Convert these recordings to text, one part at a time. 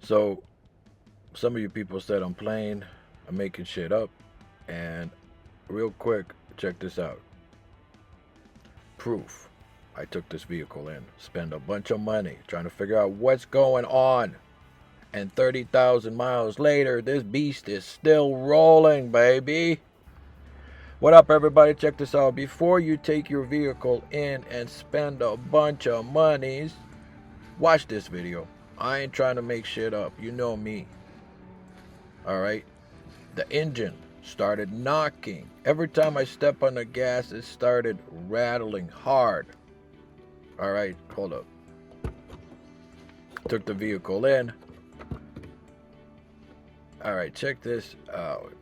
So some of you people said I'm playing, I'm making shit up, and real quick, check this out. Proof. I took this vehicle in, spent a bunch of money trying to figure out what's going on. And 30,000 miles later, this beast is still rolling, baby. What up, everybody? Check this out. Before you take your vehicle in and spend a bunch of monies, watch this video. I ain't trying to make shit up. You know me. Alright? The engine started knocking. Every time I step on the gas, it started rattling hard. Alright, hold up. Took the vehicle in. Alright, check this out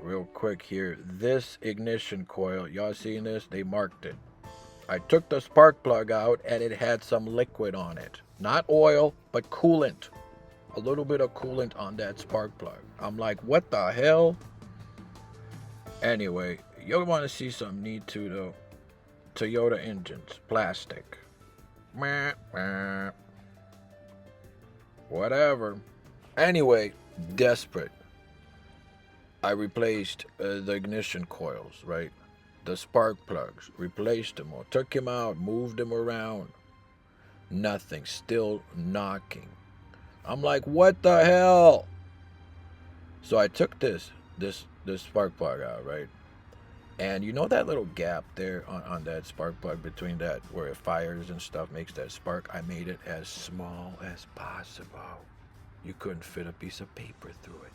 real quick here. This ignition coil, y'all seen this? They marked it. I took the spark plug out and it had some liquid on it. Not oil, but coolant. A little bit of coolant on that spark plug. I'm like, what the hell? Anyway, you'll want to see something neat too, though. Toyota engines, plastic. Whatever. Anyway, desperate. I replaced the ignition coils, right? The spark plugs, replaced them or took them out, moved them around. Nothing, still knocking. I'm like, what the hell? So I took this spark plug out, right? And you know that little gap there on that spark plug between that where it fires and stuff, makes that spark? I made it as small as possible. You couldn't fit a piece of paper through it.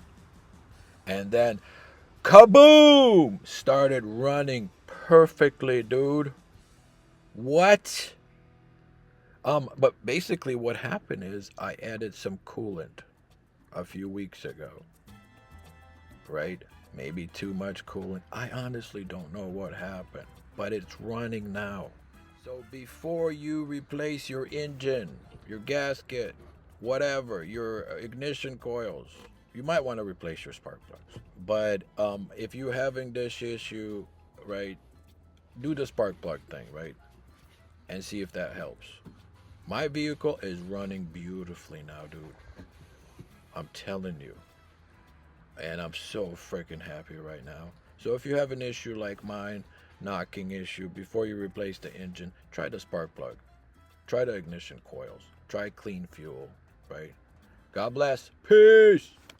And then, kaboom! Started running perfectly, dude. What? But basically what happened is I added some coolant a few weeks ago, right? Maybe too much coolant. I honestly don't know what happened, but it's running now. So before you replace your engine, your gasket, whatever, your ignition coils, you might want to replace your spark plugs. But if you're having this issue, right, do the spark plug thing, right, and see if that helps. My vehicle is running beautifully now, dude. I'm telling you. And I'm so freaking happy right now. So if you have an issue like mine, knocking issue, before you replace the engine, try the spark plug. Try the ignition coils. Try clean fuel, right? God bless. Peace.